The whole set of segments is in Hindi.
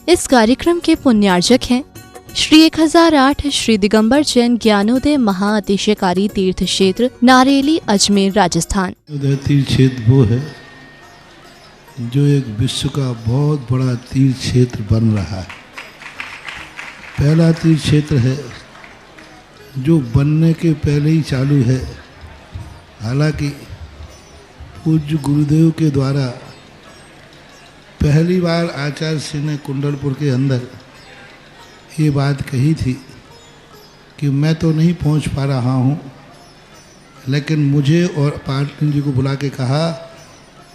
इस कार्यक्रम के पुण्यार्जक हैं श्री 1008 श्री दिगंबर जैन ज्ञानोदय महाअतिशयकारी तीर्थ क्षेत्र नारेली अजमेर राजस्थान। तीर्थ क्षेत्र वो है जो एक विश्व का बहुत बड़ा तीर्थ क्षेत्र बन रहा है। पहला तीर्थ क्षेत्र है जो बनने के पहले ही चालू है। हालांकि पूज्य गुरुदेव के द्वारा पहली बार आचार्य श्री ने कुंडलपुर के अंदर ये बात कही थी कि मैं तो नहीं पहुंच पा रहा हूं, लेकिन मुझे और पाटनी जी को बुला के कहा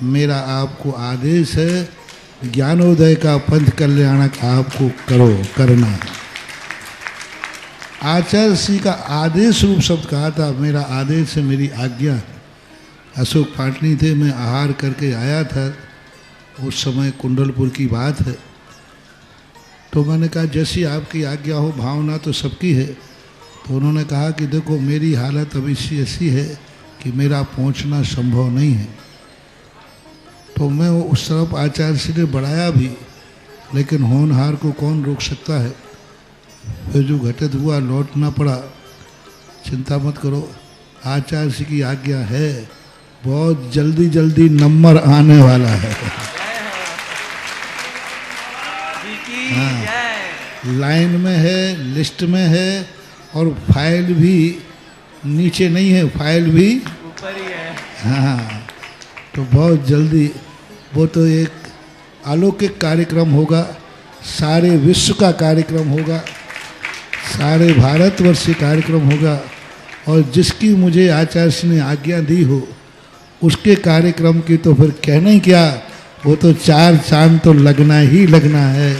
मेरा आपको आदेश है, ज्ञानोदय का पंथ कल्याणक आपको करना है। आचार्य श्री का आदेश रूप शब्द कहा था, मेरा आदेश है, मेरी आज्ञा है। अशोक पाटनी थे, मैं आहार करके आया था, उस समय कुंडलपुर की बात है। तो मैंने कहा जैसी आपकी आज्ञा हो, भावना तो सबकी है। तो उन्होंने कहा कि देखो मेरी हालत अभी ऐसी है कि मेरा पहुंचना संभव नहीं है। तो मैं उस तरफ आचार्य श्री ने बढ़ाया भी, लेकिन होनहार को कौन रोक सकता है। फिर जो घटित हुआ लौटना पड़ा। चिंता मत करो, आचार्य श्री की आज्ञा है, बहुत जल्दी जल्दी नंबर आने वाला है। हाँ, लाइन में है, लिस्ट में है, और फाइल भी नीचे नहीं है, फाइल भी ऊपर ही है। हाँ, तो बहुत जल्दी वो तो एक अलौकिक कार्यक्रम होगा, सारे विश्व का कार्यक्रम होगा, सारे भारतवर्ष का कार्यक्रम होगा। और जिसकी मुझे आचार्य ने आज्ञा दी हो उसके कार्यक्रम की तो फिर कहना ही क्या, वो तो 4 चांद तो लगना ही लगना है।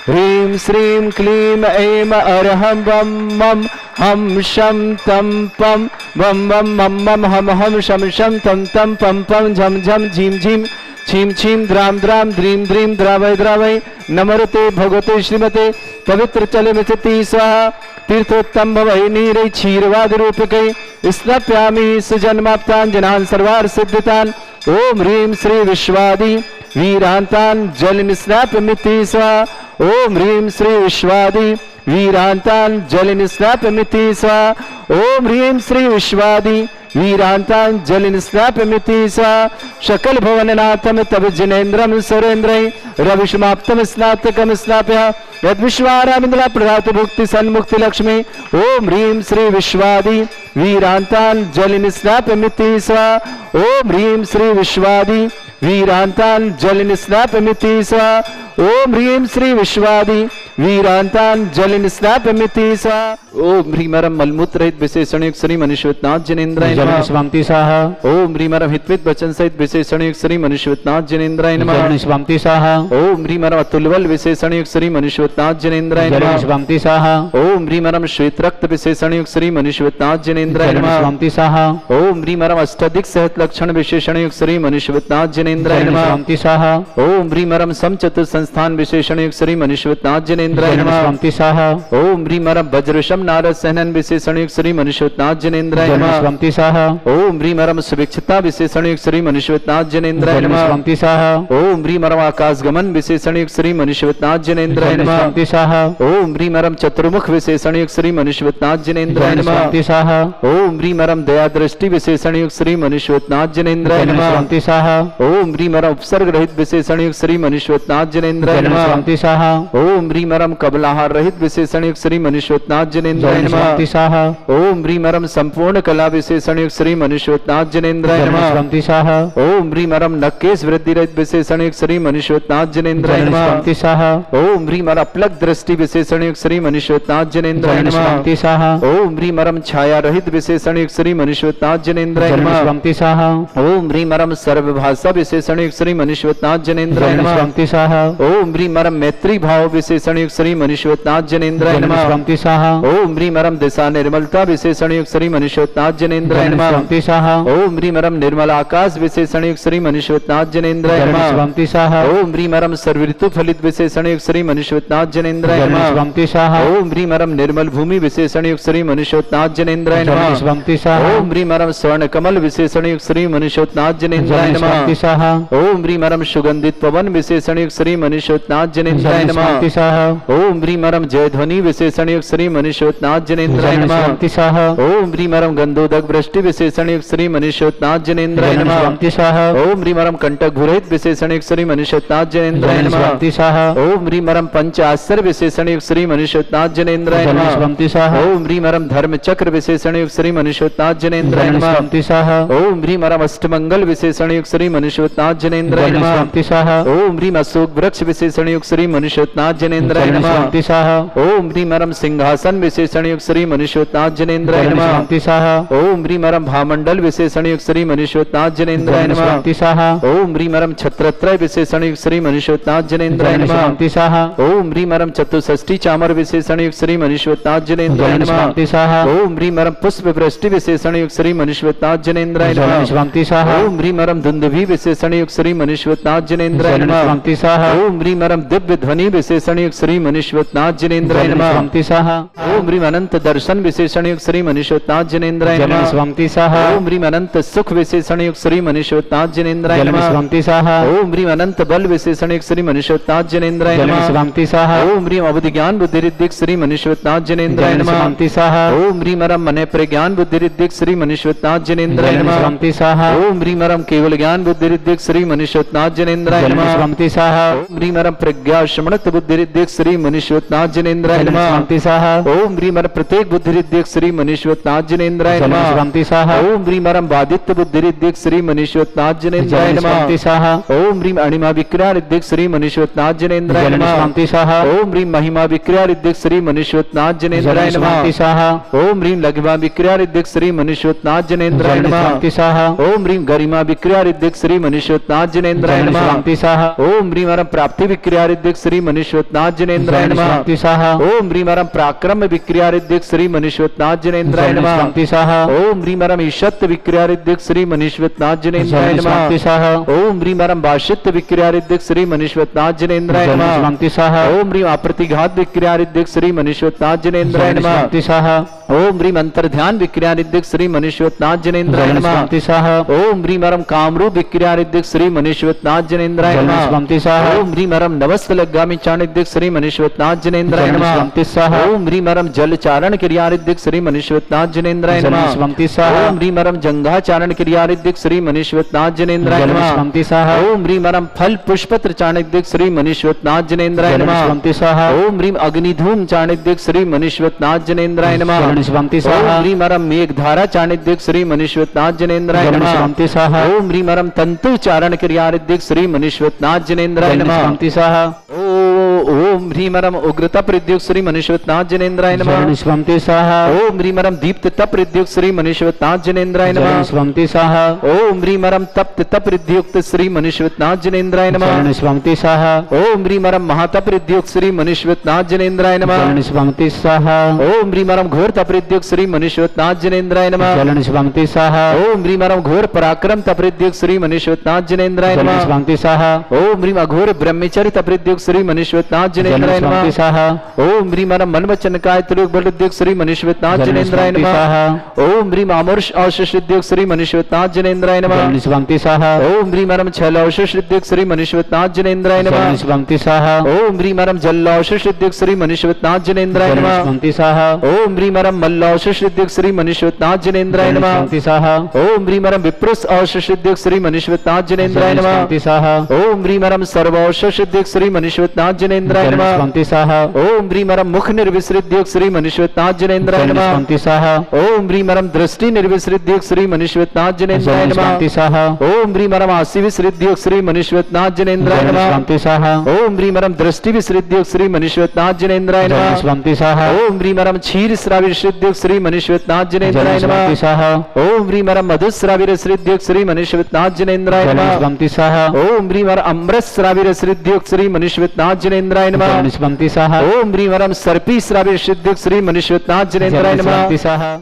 ह्रीं श्रीं क्लीं ऐं अरहं वं मं हम शं तं पं वं वं मं मं हम हम शं शं तं तं पं पं झं झं झीं झीं छीं छीं द्रां द्रां द्रीं द्रीं द्रावय द्रावय नमरते भगवते श्रीमते पवित्र चले मिथति स्वाहा तीर्थोत्तम भवै नीरै क्षीरवाद रूपकै स्नाप्यामि सुजन्माप्तान् जनान् सर्वार्थ सिद्धितान्। ओम ह्रीं श्री विश्वादि वीरांतान् जल निस्नाप्यमिति स्वाहा। ओम ह्रीं श्री विश्वादि वीरांतान् जल निस्नाप्यमिति स्वाहा। ओम ह्रीं श्री विश्वादि वीरांतान् जल निस्नाप्यमिति स्वाहा। शकल भवननाथम तब जिनेन्द्रम सुरेन्द्रै रविषमाप्तम स्नातकम स्नाप्य यद विश्वारामिंद्रा प्रदातु भुक्ति सन्मुक्ति लक्ष्मी। ओम ह्रीं श्री विश्वादि वीरांतान् जल निस्नाप्यमिति स्वाहा। ओम ह्रीं श्री विश्वादि वीरांतान् जल निस्नाप्यमिति स्वाहा। ओम ह्रीं श्री विश्वादि वीरांतान् जल निस्नाप्यमिति स्वाहा। ओम ह्रीमरम मलमूत्र रहित विशेषणयुक्त श्री मनुष्यवतनाथ जनेन्द्राय नमः स्वामिति स्वाहा। ओम ह्रीमरम हितवित वचन सहित विशेषणयुक्त श्री मनुष्यवतनाथ जनेन्द्राय नमः स्वामिति स्वाहा। ओम ह्रीमरम अतुलबल विशेषणयुक्त श्री मनुष्यवतनाथ जनेन्द्राय नमः स्वामिति स्वाहा। ओम ह्रीमरम श्वेत रक्त विशेषणयुक्त श्री मनुष्यवतनाथ जनेन्द्राय नमः स्वामिति स्वाहा। ओम ह्रीमरम अष्टाधिक सहत लक्षण विशेषणयुक्त श्री मनुष्यवतनाथ जनेन्द्राय नमः स्वामिति स्वाहा। ओम ह्रीमरम समचतुर संस्थान विशेषणयुक्त श्री मनुष्यवतनाथ जनेन्द्राय नमः स्वामिति स्वाहा। ओम ह्रीमरम वज्रशम नारद सहनन विशेषणयुक्त श्री मनुष्यवतनाथ जनेन्द्राय नमः स्वामिति स्वाहा। ओम ह्रीमरम सुभिक्षता विशेषणयुक्त श्री मनुष्यवतनाथ जनेन्द्राय नमः स्वामिति स्वाहा। ओम ह्रीमरम आकाशगमन विशेषणयुक्त श्री मनुष्यवतनाथ जनेन्द्राय नमः स्वामिति स्वाहा। ओम ह्रीमरम चतुर्मुख विशेषणयुक्त श्री मनुष्यवतनाथ जनेन्द्राय नमः स्वामिति स्वाहा। ओम ह्रीमरम दया दृष्टि विशेषणयुक्त श्री मनुष्यवतनाथ जनेन्द्राय नमः स्वामिति स्वाहा। ओम ह्रीमरम उपसर्ग रहित विशेषणयुक्त श्री मनुष्यवतनाथ जनेन्द्राय नमः स्वामिति स्वाहा। ओम ह्रीमरम कबलाहार रहित विशेषणयुक्त श्री मनुष्यवतनाथ जनेन्द्राय नमः स्वामिति स्वाहा। ओम ह्रीमरम संपूर्ण कला विशेषणयुक्त श्री मनुष्यवतनाथ जनेन्द्राय नमः स्वामिति स्वाहा। ओम ह्रीमरम नक्केश वृद्धि रहित विशेषणयुक्त श्री मनुष्यवतनाथ जनेन्द्राय नमः स्वामिति स्वाहा। ओम ह्रीमरम अपलक दृष्टि विशेषणयुक्त श्री मनुष्यवतनाथ जनेन्द्राय नमः स्वामिति स्वाहा। ओम ह्रीमरम छाया रहित विशेषणयुक्त श्री मनुष्यवतनाथ जनेन्द्राय नमः स्वामिति स्वाहा। ओम ह्रीमरम सर्वभाषा विशेषणयुक्त श्री मनुष्यवतनाथ जनेन्द्राय नमः स्वामिति स्वाहा। ओम ह्रीमरम मैत्री भाव विशेषणयुक्त विशेषणयुक्त श्री मनीषवतनाथ जनेन्द्राय नमः। स्वंति स्वाहा ओम ह्रीं रम दिशा निर्मलता विशेषणयुक्त श्री मनीषवतनाथ जनेन्द्राय नमः। स्वंति स्वाहा ओम ह्रीं रम निर्मल आकाश विशेषणयुक्त श्री मनीषवतनाथ जनेन्द्राय नमः। स्वंति स्वाहा ओम ह्रीं रम सर्वऋतु फलित विशेषणयुक्त श्री मनीषवतनाथ जनेन्द्राय नमः। स्वंति स्वाहा ओम ह्रीं रम निर्मल भूमि विशेषणयुक्त श्री मनीषवतनाथ जनेन्द्राय नमः। स्वंति स्वाहा ओम ह्रीं रम स्वर्ण कमल विशेषणयुक्त श्री मनीषवतनाथ जनेन्द्राय स्वंति नमः। स्वाहा ओम ह्रीं रम सुगंधित पवन विशेषणयुक्त श्री मनीषवतनाथ जनेन्द्राय नमः। स्वंति स्वाहा ओम ह्रीं रम जय ध्वनि विशेषणयुक्त श्री मनीषवतनाथ जनेन्द्राय नमः। स्वंति स्वाहा ओम ह्रीं रम गंधोदक वृष्टि विशेषणयुक्त श्री मनीषवतनाथ जनेन्द्राय नमः। स्वंति स्वाहा ओम ह्रीं रम कंटक घुरहित विशेषणयुक्त श्री मनीषवतनाथ जनेन्द्राय नमः। स्वंति स्वाहा ओम ह्रीं रम पंच आश्चर्य विशेषणयुक्त श्री मनीषवतनाथ जनेन्द्राय नमः। स्वंति स्वाहा ओम ह्रीं रम धर्म चक्र विशेषणयुक्त श्री मनीषवतनाथ जनेन्द्राय नमः। स्वंति स्वाहा ओम ह्रीं रम अष्टमंगल विशेषणयुक्त श्री मनीषवतनाथ जनेन्द्राय नमः। स्वंति स्वाहा ओम ह्रीं अशोक वृक्ष विशेषणयुक्त श्री मनीषवतनाथ जनेन्द्राय नमः। स्वंति स्वाहा ओम ह्रीं रम सिंहासन विशेषणयुक्त श्री मनीषवतनाथ जनेन्द्राय नमः। स्वंति स्वाहा ओम ह्रीं रम भामंडल विशेषणयुक्त श्री मनीषवतनाथ जनेन्द्राय नमः। स्वंति स्वाहा ओम ह्रीं रम छत्रत्रय विशेषणयुक्त श्री मनीषवतनाथ जनेन्द्राय नमः। स्वंति स्वाहा ओम ह्रीं रम चतुष्षष्टि चामर विशेषणयुक्त श्री मनीषवतनाथ जनेन्द्राय नमः। स्वंति स्वाहा ओम ह्रीं रम पुष्प वृष्टि विशेषणयुक्त श्री मनीषवतनाथ जनेन्द्राय नमः। स्वंति स्वाहा ओम ह्रीं रम धुंधुभि विशेषणयुक्त श्री मनीषवतनाथ जनेन्द्राय नमः। स्वंति स्वाहा ओम ह्रीं रम दिव्य ध्वनि विशेषणयुक्त श्री मनीषवतनाथ जनेन्द्राय नमः। स्वंति स्वाहा ओम ह्रीं अनंत दर्शन विशेषणयुक्त श्री मनीषवतनाथ जनेन्द्राय नमः। स्वंति स्वाहा ओम ह्रीं अनंत सुख विशेषणयुक्त श्री मनीषवतनाथ जनेन्द्राय नमः। स्वंति स्वाहा ओम ह्रीं अनंत बल विशेषणयुक्त श्री मनीषवतनाथ जनेन्द्राय नमः। स्वंति स्वाहा ओम ह्रीं अवधि ज्ञान बुद्धि रिद्धिक श्री मनीषवतनाथ जनेन्द्राय नमः। स्वंति स्वाहा ओम ह्रीं रम मन प्रज्ञान बुद्धि रिद्धिक श्री मनीषवतनाथ जनेन्द्राय नमः। स्वंति स्वाहा ओम ह्रीं रम केवल ज्ञान बुद्धि रिद्धिक श्री मनीषवतनाथ जनेन्द्राय नमः। स्वंति स्वाहा ओम ह्रीं रम प्रज्ञा शमणत बुद्धि रिद्धिक श्री मनीषवतनाथ जनेन्द्राय नमः। स्वंति स्वाहा ओम ह्रीं रम प्रत्येक बुद्धि रिद्धिक श्री मनीषवतनाथ जनेन्द्राय नमः। स्वंति स्वाहा ओम ह्रीं रम बादित्य बुद्धि रिद्धिक श्री मनीषवतनाथ जनेन्द्राय नमः। स्वंति स्वाहा ओम ह्रीं अणिमा विक्रिया रिद्धिक श्री मनीषवतनाथ जनेन्द्राय नमः। स्वंति स्वाहा ओम ह्रीं महिमा विक्रिया रिद्धिक श्री मनीषवतनाथ जनेन्द्राय नमः। स्वंति स्वाहा ओम ह्रीं लघिमा विक्रिया रिद्धिक श्री मनीषवतनाथ जनेन्द्राय नमः। स्वंति स्वाहा ओम ह्रीं गरिमा विक्रिया रिद्धिक श्री मनीषवतनाथ जनेन्द्राय नमः। स्वंति स्वाहा ओम ह्रीं रम प्राप्ति विक्रिया रिद्धिक श्री मनीषवतनाथ जनेन्द्राय नमः। स्वंति स्वाहा ओम ह्रीं रम पराक्रम विक्रिया रिद्धिक श्री मनीषवतनाथ जनेन्द्राय नमः। स्वंति स्वाहा ओम ह्रीं रम ईशत विक्रिया रिद्धिक श्री मनीषवतनाथ जनेन्द्राय नमः। स्वंति स्वाहा ओम ह्रीं रम भाषित विक्रिया रिद्धिक श्री मनीषवतनाथ जनेन्द्राय नमः। स्वंति स्वाहा ओम ह्रीं अप्रतिघात विक्रिया रिद्धिक श्री मनीषवतनाथ जनेन्द्राय नमः। स्वंति स्वाहा ओम ह्रीं अंतर्ध्यान विक्रिया रिद्धिक श्री मनीषवतनाथ जनेन्द्राय नमः। स्वंति स्वाहा ओम ह्रीं रम कामरूप विक्रिया रिद्धिक श्री मनीषवतनाथ जनेन्द्राय नमः। स्वंति स्वाहा ओम ह्रीं रम नवस्त लग्गामि चाणिद्यक श्री मनीषवतनाथ जनेन्द्राय नमः। स्वंति स्वाहा ओम ह्रीं रम जल चारण क्रिया रिद्धिक श्री मनीषवतनाथ जनेन्द्राय नमः। स्वंति स्वाहा ओम ह्रीं रम जंघा चारण क्रिया रिद्धिक श्री मनीषवतनाथ जनेन्द्राय नमः। स्वंति स्वाहा ओम ह्रीं रम फल पुष्पत्र चाणिद्यक श्री मनीषवतनाथ जनेन्द्राय नमः। स्वंति स्वाहा ओम ह्रीं अग्निधूम चाणिद्यक श्री मनीषवतनाथ जनेन्द्राय नमः। स्वंति ओम स्वाहा ह्रीं रम मेघधारा चाणिद्यक श्री मनीषवतनाथ जनेन्द्राय नमः। स्वंति स्वाहा ओम ह्रीं रम तंतु चारण क्रिया रिद्धिक श्री मनीषवतनाथ जनेन्द्राय नमः। स्वंति स्वाहा ओम ह्रीं रम उग्र तप रिद्युक्त श्री मनीषवतनाथ जनेन्द्राय नमः। स्वंति स्वाहा ओम ह्रीं रम दीप्त तप रिद्युक्त श्री मनीषवतनाथ जनेन्द्राय नमः। स्वंति स्वाहा ओम ह्रीं रम तप्त तप रिद्युक्त श्री मनीषवतनाथ जनेन्द्राय नमः। स्वंति स्वाहा ओम ह्रीं रम महातप रिद्युक्त श्री मनीषवतनाथ जनेन्द्राय नमः। स्वंति स्वाहा ओम ह्रीं रम घोर तप रिद्युक्त श्री मनीषवतनाथ जनेन्द्राय नमः। स्वंति स्वाहा ओम ह्रीं रम घोर पराक्रम तप रिद्युक्त श्री मनीषवतनाथ जनेन्द्राय नमः। स्वंति स्वाहा ओम ह्रीं अघोर ब्रह्मचर्य तप रिद्युक्त श्री मनीषवतनाथ जनेन्द्राय नमः। स्वंति स्वाहा ओम ह्रीं रम मन वचन काय त्रियुग बल रिद्युक्त श्री मनीषवतनाथ जनेन्द्राय नमः। ओम ह्रीं अमर्ष अवशिष रिद्युक्त श्री मनीषवतनाथ जनेन्द्राय नमः। स्वंति स्वाहा ओम ह्रीं रम छल अवशिष रिद्युक्त श्री मनीषवतनाथ जनेन्द्राय नमः। स्वंति स्वाहा ओम ह्रीं रम जल अवशिष रिद्युक्त श्री मनीषवतनाथ जनेन्द्राय नमः। स्वंति स्वाहा ओम ह्रीं रम मल्ल अवशिष रिद्युक्त श्री मनीषवतनाथ जनेन्द्राय नमः। स्वंति स्वाहा ओम ह्रीं रम विप्रुष अवशिष रिद्युक्त श्री मनीषवतनाथ जनेन्द्राय नमः। स्वंति स्वाहा ओम ह्रीं रम सर्व अवशिष रिद्युक्त श्री मनीषवतनाथ जनेन्द्राय नमः। स्वंति स्वाहा ओम ह्रीं रम मुख निर्विसृद्युक्त श्री मनीषवतनाथ जनेन्द्राय नमः। स्वंति स्वाहा ओम ह्रीं रम दृष्टि निर्विसृद्युक्त श्री मनीषवतनाथ जनेन्द्राय नमः। स्वंति स्वाहा ओम ह्रीं रम आसि विसृद्युक्त श्री मनीषवतनाथ जनेन्द्राय नमः। स्वंति स्वाहा ओम ह्रीं रम दृष्टि विसृद्युक्त श्री मनीषवतनाथ जनेन्द्राय नमः। स्वंति स्वाहा ओम ह्रीं रम क्षीर श्रावी विसृद्युक्त श्री मनीषवतनाथ जनेन्द्राय नमः। स्वंति स्वाहा ओम ह्रीं रम मधुश्रावी विसृद्युक्त श्री मनीषवतनाथ जनेन्द्राय नमः। स्वंति स्वाहा ओम ह्रीं रम अमृत श्रावी विसृद्युक्त श्री मनीषवतनाथ जनेन्द्राय जनेन्द्राय नमः। निष्पंक्ति स्वाहा। ओम ह्रीं वरम सर्पी श्राव्य सिद्धिक श्री मनुष्यनाथ जनेन्द्राय नमः। निष्पंक्ति स्वाहा।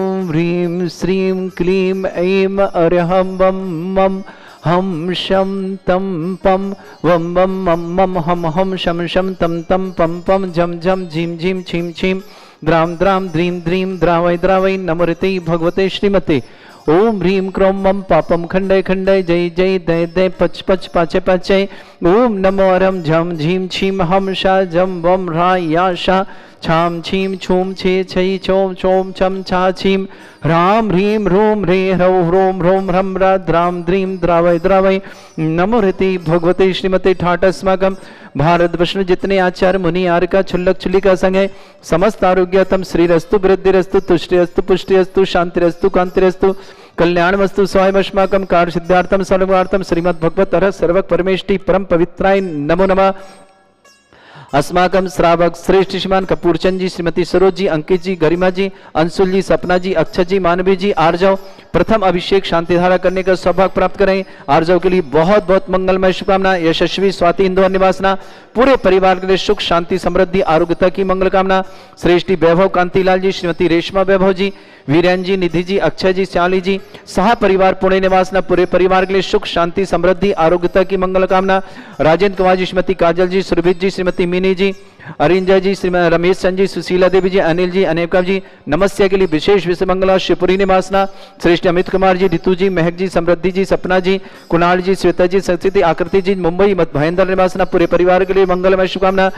ओम ह्रीं श्रीं क्लीं ऐं अरहं वं मं हम शम तम पम वम वम मम मम हम हम शम शम तम तम पम पम झम झम झीम झीम छीम छीम द्राम द्राम द्रीम द्रीम द्रावय द्रावय नमृते भगवते श्रीमते। ओम ह्रीं क्रों मम पापम खंडय खंडय जय जय दय दय पच पच पाचे पाचे। ओम नमो अरम झम झीम छीम हम शा झम वम रा या शा छाम छीम छूम छे छई छोम छोम छम छा छीम ह्राम ह्रीं ह्रूम ह्रे ह्रौ ह्रोम ह्रोम ह्रम रा द्राम द्रीम द्रावय द्रावय नमो हृति भगवते श्रीमते। ठाट अस्माकम भारत वर्ष में जितने आचार्य मुनि आर का छुल्लक छुल्ली का संग है समस्त आरोग्यतम श्रीरस्तु वृद्धिरस्तु तुष्टिरस्तु पुष्टिरस्तु शांतिरस्तु कांतिरस्तु कल्याणमस्तु स्वायमस्माकं कार्य सिद्धार्थम सर्वार्थम श्रीमद् भगवत अरह सर्वक परमेष्टि परम पवित्राय नमो नमः। अस्माकम श्रावक श्रेष्ठ श्रीमान कपूरचंद जी, श्रीमती सरोज जी, अंकित जी, गरिमा जी, अंशुल जी, सपना जी, अक्षय जी, मानवी जी, आर्जव प्रथम अभिषेक शांतिधारा करने का सौभाग्य प्राप्त करें। आर्जव के लिए बहुत बहुत मंगलमय शुभकामना। यशस्वी स्वाति इंदौर निवासना पूरे परिवार के लिए सुख शांति समृद्धि आरोग्यता की मंगल कामना। श्रेष्ठी वैभव कांतिलाल जी, श्रीमती रेशमा वैभव जी, वीरेन जी, निधि जी, अक्षय जी, श्याली जी, सहा परिवार पुणे निवासना पूरे परिवार के लिए सुख शांति समृद्धि आरोग्यता की मंगल कामना। राजेंद्र कुमार जी, श्रीमती काजल जी, सुरभित जी, श्रीमती मिनी जी, अरिंजय जी, श्रीमती रमेश चंद जी, सुशीला देवी जी, अनिल जी, अनेका जी, नमस्या के लिए विशेष विषय मंगला। शिवपुरी निवासना श्रेष्ठ अमित कुमार जी, ऋतु जी, महक जी, समृद्धि जी, सपना जी, कुणाल जी, श्वेता जी, संस्कृति आकृति जी, मुंबई मत भयंदर निवासना पूरे परिवार के लिए मंगलमय शुभकामना।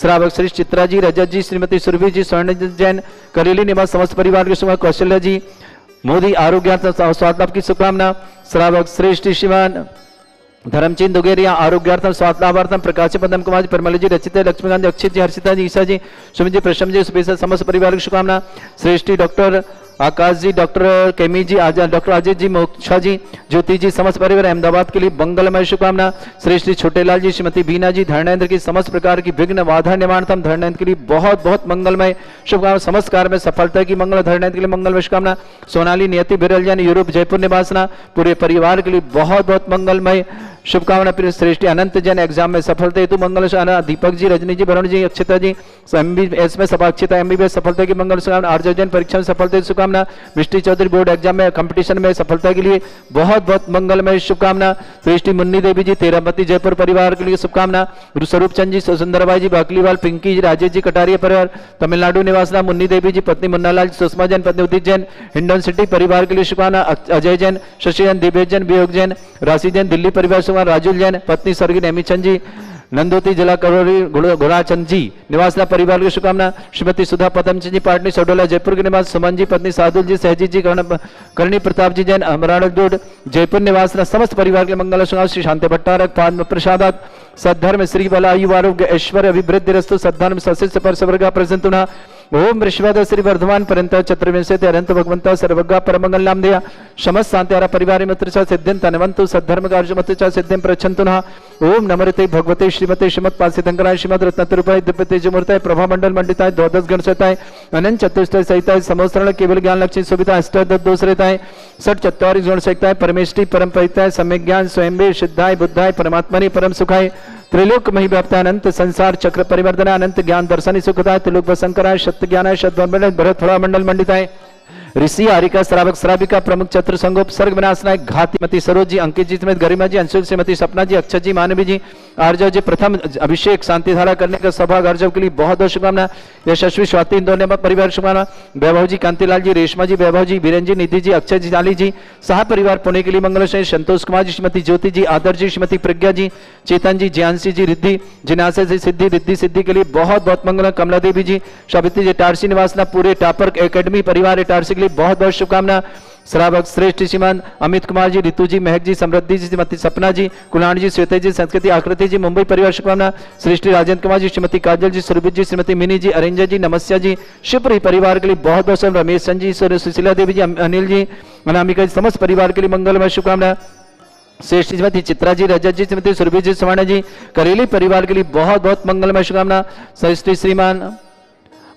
श्रावक श्री चित्रा जी, रजत जी, श्रीमती सुरभि जी, स्वर्ण जैन, करेली निवास समस्त परिवार के शुभ। कौशल्या जी, मोदी आरोग्य स्वास्थ्य लाभ की शुभकामना। श्रावक श्रेष्ठ श्रीमान धर्मचंद दुगेरिया आरोग्यार्थम स्वास्थ्य लाभार्थम प्रकाश पदम कुमार जी, परमल जी, रचिता लक्ष्मीकांत जी, अक्षित जी, हर्षिता जी, ईशा जी, सुमित जी, प्रशम जी, सुबेसा समस्त परिवार की शुभकामना। श्रेष्ठी डॉक्टर आकाश जी, डॉक्टर केमी जी, डॉक्टर अजय जी, मोक्षा जी, ज्योति जी, समस्त परिवार अहमदाबाद के लिए मंगलमय शुभकामना। श्रेष्ठी छोटेलाल जी, श्रीमती बीना जी, धर्मेंद्र की समस्त प्रकार की विघ्न बाधा निवारणतम धर्मेंद्र के लिए बहुत बहुत मंगलमय शुभकामना। समस्त कार्य में सफलता की मंगल धर्मेंद्र के लिए मंगलमय शुभकामना। सोनाली नियति बिरल जैन यूरोप जयपुर निवासना पूरे परिवार के लिए बहुत बहुत मंगलमय शुभकामना। फिर श्रेष्ठी अनंत जैन एग्जाम में सफलता हेतु मंगल शुभकामना। दीपक जी, रजनी जी, वरुण जी, अक्षिता जी, एमबीबीएस में अक्षिता एमबीबीएस सफलता की मंगल शुभकामना। आर्जव जैन परीक्षा में सफलता की शुभकामना। मिष्टी चौधरी बोर्ड एग्जाम में कंपटीशन में सफलता के लिए बहुत बहुत मंगलमय शुभकामना। श्रेष्ठी मुन्नी देवी जी, तेरामती जयपुर परिवार के लिए शुभकामना। स्वरूप चंद जी, सुंदरबाई जी, बाकलीवाल, पिंकी जी, राजेश जी, कटारिया परिवार तमिलनाडु निवासना। मुन्नी देवी जी, पत्नी मुन्नालाल, सुषमा जैन, पत्नी उदित जैन, हिंडन सिटी परिवार के लिए शुभकामना। अजय जैन, शशि जैन, दिव्य जैन, वियोग जैन, राशि जैन, दिल्ली परिवार शुभकामना। राजुल जैन, पत्नी स्वर्गीय नेमीचंद जी, नंदोती जिला करौली घोड़ाचंद जी निवासना परिवार की शुभकामना। श्रीमती सुधा पदमचंद जी, पाटनी सडोला जयपुर के निवास। सुमन जी, पत्नी सादुल जी, सहजी जी, करणी प्रताप जी जैन, अमराड़ जोड़ जयपुर निवासना समस्त परिवार के मंगल शुभकामना। श्री शांति भट्टारक पाद प्रसादात सद्धर्म श्री बल आयु आरोग्य ऐश्वर्य अभिवृद्धि रस्तु सद्धर्म सशिष्य पर स्वर्गा प्रसन्ना। ओम ऋषभद श्री वर्धमान पर्यंत चतुर्विंशति अनंत भगवंत सर्वज्ञ परमंगल नाम दिया समस्त शांति परिवार मित्र सिद्धिं तनवंतु सद्धर्म कार्य च सिद्धिं प्रच्छन्तु नः। ओम नमस्ते भगवते श्रीमते श्रीमद पासितंकराय श्रीमद रत्नतरूपाय दिव्य तेजमूर्ताय प्रभा मंडल मंडिताय द्वादश गण सहिताय अनंत चतुष्टय सहिताय समोस्तरण केवल ज्ञान लक्ष्मी सुविधा अष्टादश दोष रहताय षट चत्वारिश गुण सहिताय परमेष्टि परम परिताय सम्यक ज्ञान स्वयं सिद्धाय बुद्धाय परमात्मनि परम सुखाय त्रिलोक मही व्याप्ता अनंत संसार चक्र परिवर्तन अनंत ज्ञान दर्शनी सुखदाय त्रिलोक वसंकराय सत्य ज्ञानाय शतवर्मंडल भरत फला मंडल मंडिताय ऋषि आरिका श्रावक श्राविका प्रमुख चतुर संगोप सर्ग विनाशनायक घातिमती सरोज जी अंकित जी समेत गरिमा जी अंशुल श्रीमती सपना जी अक्षय जी मानवी जी आर्जव जी प्रथम अभिषेक शांति धारा करने का सौभाग्य आर्जव के लिए बहुत बहुत शुभकामना। यशस्वी स्वाति इंदौर परिवार शुभकामना। वैभव जी कांतिलाल जी रेशमा जी वैभव जी बीरेन जी निधि जी अक्षय जी जाली जी सहा परिवार पुणे के लिए मंगल। संतोष कुमार जी श्रीमती ज्योति जी आदर्श जी श्रीमती प्रज्ञा जी चेतन जी ज्ञानसी जी रिद्धि जिनासे जी सिद्धि रिद्धि सिद्धि के लिए बहुत बहुत मंगल। कमला देवी जी सावित्री जी टारसी निवासना पूरे टापर एकेडमी परिवार टारसी के लिए बहुत बहुत शुभकामना। श्रावक श्रेष्ठ श्रीमान अमित कुमार जी ऋतु जी महक जी समृद्धि जी श्रीमती सपना जी कुलाण जी श्वेता जी संस्कृति आकृति जी मुंबई परिवार शुभकामना। श्रेष्ठी राजेंद्र कुमार जी श्रीमती काजल जी सुरभित जी श्रीमती मिनी जी अरिंजा जी नमस्या जी शिवपुरी परिवार के लिए बहुत बहुत शुभ। रमेश चंद जी सुशीला देवी जी अनिल जी अनामिका जी समस्त परिवार के लिए मंगलमय शुभकामना। श्रेष्ठ श्रीमती चित्रा जी रजत जी श्रीमती सुरभि जी स्वर्ण जी करेली परिवार के लिए बहुत बहुत मंगलमय शुभकामना। श्रेष्ठी श्रीमान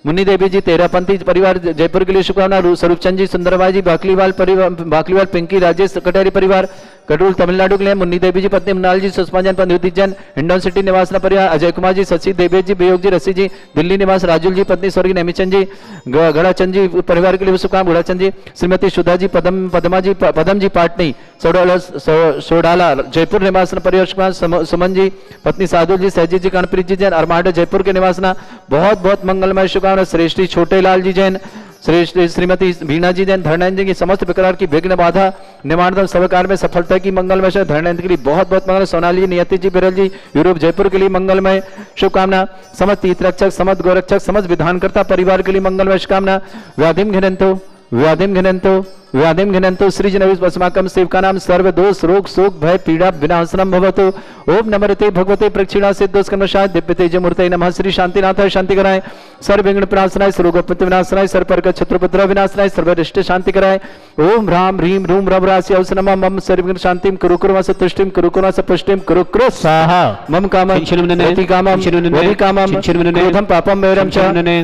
मुन्नी देवी जी, तेरापंथी परिवार जयपुर के लिए शुभकामना। स्वरूपचंद जी, सुंदरबाई जी, बाकलीवाल परिवार, बाकलीवाल पिंकी, राजेश कटेरी परिवार कटोल तमिलनाडु के लिए। मुन्नी देवी जी पत्नी मृणाल जी, सुषमा जैन पंडित जैन, हिंडौन सिटी निवास परिवार। अजय कुमार जी, शशि देवेश जी, वियोग जी, रसी जी, दिल्ली निवास। राजुल जी पत्नी स्वर्गीय नेमीचंद जी, गड़ाचंद जी परिवार के लिए शुभकामना। गुड़ाचंद जी, श्रीमती सुधा जी, पदम जी पाटनी सोडाला जयपुर निवास परिवार। सुमन जी पत्नी साधु जी, सहजी जी, कानप्रीत जी जैन अरमाडा जयपुर के निवासना। बहुत बहुत मंगलमय शुभकामना। श्रेष्ठी छोटे लाल जी जैन, श्रीमती वीणा जी जैन, धर्मेंद्र जी की समस्त प्रकार की विघ्न बाधा निवारण सब कार्य में सफलता की मंगलमय से धर्मेंद्र के लिए बहुत बहुत मंगल। सोनाली जी, नियति जी, बिरल जी, यूरोप जयपुर के लिए मंगलमय शुभकामना। समस्त तीर्थ रक्षक, समस्त गोरक्षक, समस्त विधानकर्ता परिवार के लिए मंगलमय शुभकामना। व्याधिम घिनंतो व्याधिम घिनंतो व्याधिम घिनंतो श्रीजनस्माकं सेवकानां सर्व दोष रोग शोक भय पीड़ा विनाशनम भवतु। ओम नमस्ते भगवते प्रक्षिणा सिद्धोस्कर्मशाय दिव्य तेज मूर्तये नमः। श्री शांतिनाथाय शांति कराय, सर्व विघ्न प्रणाशनाय, सर्वोपत्ति विनाशनाय, सर्वपर्क शत्रुपद्रव विनाशनाय, सर्वरिष्ट शांति कराय। ओम ह्राम ह्रीम रूम रव राशि औस नमः। मम सर्वविघ्न शांतिम कुरु कुर्मस तुष्टिम कुरु कुर्मस पुष्टिम कुरु कुरु स्वाहा। मम कामं अति कामं वदि कामं क्रोधं पापं वैरं च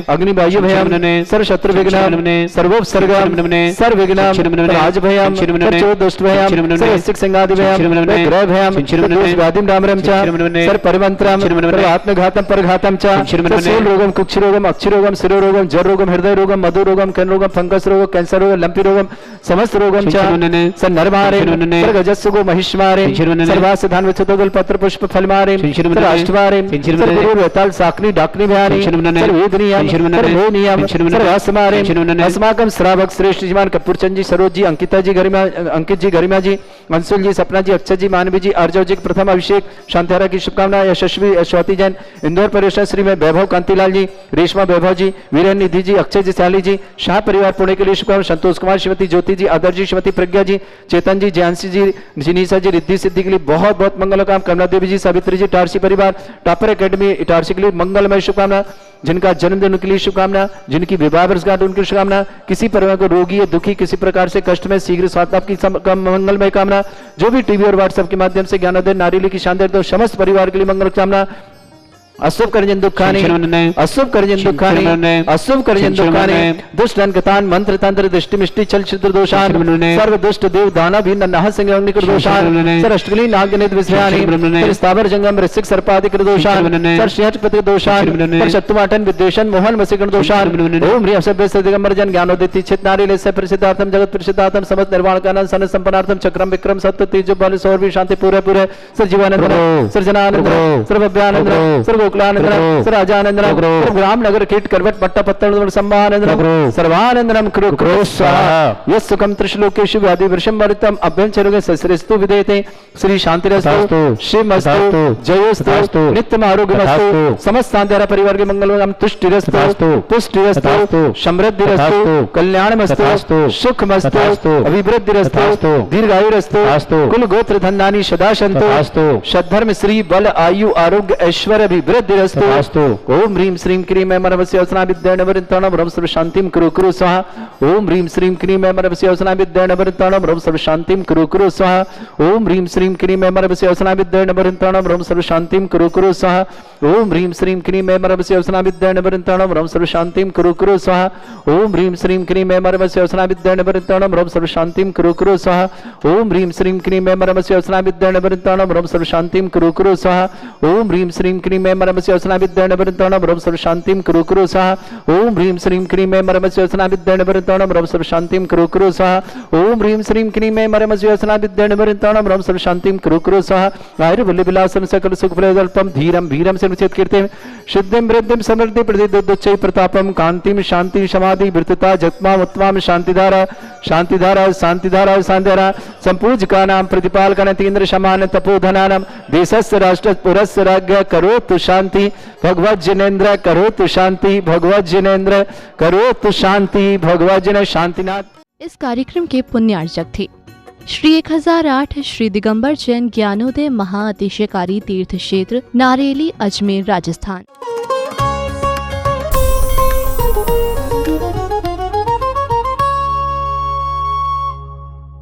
अग्निवायु भयं सर्व शत्रु विघ्नं सर्वोपसर्गं सर्व विघ्नं राज भयं सर्व दुष्ट भयं सर्व सिक संगादि भयं ग्रह भयं दोष व्याधिं डामरं च सर्व परिमंत्रं सर्व आत्मघातं परघातं च शूल रोगं कुक्ष रोगं अक्षि रोगं शिरो रोगं जर रोगं हृदय रोगं मधु रोगं कर्ण रोगं फंगस रोगं कैंसर रोगं लंपी रोगं समस्त रोगं च स नरमारे सर्व गजस्सुगो महिष्मारे सर्वास धान विचतोगल पत्र पुष्प फलमारे सर्व अष्टमारे सर्व गुरु वेताल साकनी डाकनी भयानी सर्व वेदनियम सर्व भोनियम सर्व असमारे अस्माकं श्रावक श्रेष्ठ जीवन कपूरचंद जी, सरोज जी, अंकिता जी, गरिमा अंकित जी, गरिमा जी, अंशुल जी, सपना जी, अक्षय जी, मानवी जी, आर्जव जी प्रथम अभिषेक शांतिहारा की शुभकामना। यशस्वी स्वाति जैन, इंदौर परिवेश श्री में वैभव कांतिलाल जी, रेशमा वैभव जी, वीरेन निधि जी, अक्षय जी, सयाली जी, शाह परिवार पुणे के लिए शुभकामना। संतोष कुमार, श्रीमती ज्योति जी, आदर जी, श्रीमती प्रज्ञा जी, चेतन जी, जयांशी जी, जिनीसा जी, रिद्धि सिद्धि के लिए बहुत बहुत मंगल काम। कमला देवी जी, सावित्री जी, टारसी परिवार, टापर एकेडमी इटारसी के लिए मंगलमय शुभकामना। जिनका जन्मदिन उनके लिए शुभकामना, जिनकी विवाह वर्षगांठ उनकी शुभकामना। किसी परिवार को रोगी या दुखी किसी प्रकार से कष्ट में शीघ्र स्वास्थ्य की मंगलमय कामना। जो भी टीवी और व्हाट्सएप के माध्यम से ज्ञानोदय नारीली की शानदार तो समस्त परिवार के लिए मंगल कामना। अशुभ करजन दुखानी अशुभ करजन दुखानी अशुभ करजन दुखानी दुष्ट अनकतान मंत्र तंत्र दृष्टि मिष्टि चल चित्र दोषान सर्व दुष्ट देव दाना भी नन्हा संग अग्निकर दोषान सर अष्टकली नागनित विषयानि स्थावर जंगम ऋषिक सर्पादिकर दोषान सर श्रेष्ठपति दोषान सर शत्रुमाटन विद्वेषण मोहन वसीकरण दोषान ओम ह्रीं सभ्य दिगंबर जन ज्ञानोदिति चित नारी लेस्य प्रसिद्धार्थम जगत प्रसिद्धार्थम समस्त निर्वाण कानन सन संपन्नार्थम चक्रम विक्रम सत्य तेज बल सौर भी शांति पूरे पूरे sir Jivanand sir Jananand sir Bhavyanand sir Gokulanand sir Ajanand sir ग्राम नगर कीट करवट पट्टा पत्तन सम्मानंद सर्वानंदनम कृ कृ स्वाहा यस्सुकम त्रिश्लोकेषु व्याधि वृषम वरितम अभ्यंचरोगे सस्रेस्तु विदेते श्री शांतिरस्तु शिवमस्तु जयोस्तु नित्यम आरोग्यमस्तु समस्त शांतिहारा परिवार के मंगलमय तुष्टिरस्तु पुष्टिरस्तु समृद्धिरस्तु कल्याणमस्तु सुखमस्तु अभिवृद्धिरस्तु दीर्घायुरस्तु कुल गोत्र धन्यानि सदा सन्तु सद्धर्म श्री बल आयु आरोग्य ऐश्वर्य अभिवृद्धिरस्तु ओम ह्रीं श्रीं क्रीं ऐं मरवस्य औसना विद्येन वरितरणं रम सर्व शांतिं कुरु कुरु स्वाहा ओम ह्रीं श्रीं क्रीं ऐं मरवस्य औसना विद्येन वरितरणं रम सर्व शांतिं कुरु कुरु स्वाहा ओम ह्रीं श्रीं क्रीं ऐं मरवस्य औसना विद्येन वरितरणं रम सर्व शांतिं कुरु कुरु स्वाहा ओम ह्रीं श्रीं क्रीं ऐं मरवस्य औसना विद्येन वरितरणं रम सर्व शांतिं कुरु कुरु स्वाहा ओम ह्रीं श्रीं क्रीं ऐं मरवस्य औसना विद्येन वरितरणं रम सर्व शांतिं कुरु कुरु स्वाहा ओम ह्रीं श्रीं क्रीं ऐं मरवस्य औसना विद्येन वरितरणं रम सर्व शांतिं कुरु कुरु स्वाहा ओम ह्रीं श्रीं क्रीं ऐं मरवस्य औसना विद्येन वरितरणं रम सर्व शांतिं कुरु कुरु स्वाहा ओम ह्रीं श्रीं क्रीं ऐं मरवस्य औसना विद्येन वरितरणं रम सर्व शांतिं कुरु कुरु स्वाहा ओम ह्रीं श्रीं क्रीं ऐं मरवस्य औसना विद्येन वरितरणं रम सर्व शांतिं कुरु कुरु स्वाहा आयुर्बल विलासं सकल सुख फलदल्पं धीरं वीरं सर्वचेत कीर्तिं सिद्धिं वृद्धिं समृद्धि प्रतिदुच्चै प्रतापं कांतिं शांति समाधि वृत्तता जत्मा उत्तमां शांतिधारा शांतिधारा शांतिधारा शांतिधारा संपूज्यकानां प्रतिपालकानां समान तपोधनानां देशस्य राष्ट्र पुरस्य राज्ञ करोतु शांति भगवत जिनेन्द्र करोतु शांति भगवत जिनेन्द्र करोतु शांति भगवत जिने शांतिनाथ। इस कार्यक्रम के पुण्यार्चक थे श्री 1008 श्री दिगंबर जैन ज्ञानोदय महाअतिशयकारी तीर्थ क्षेत्र नारेली अजमेर राजस्थान।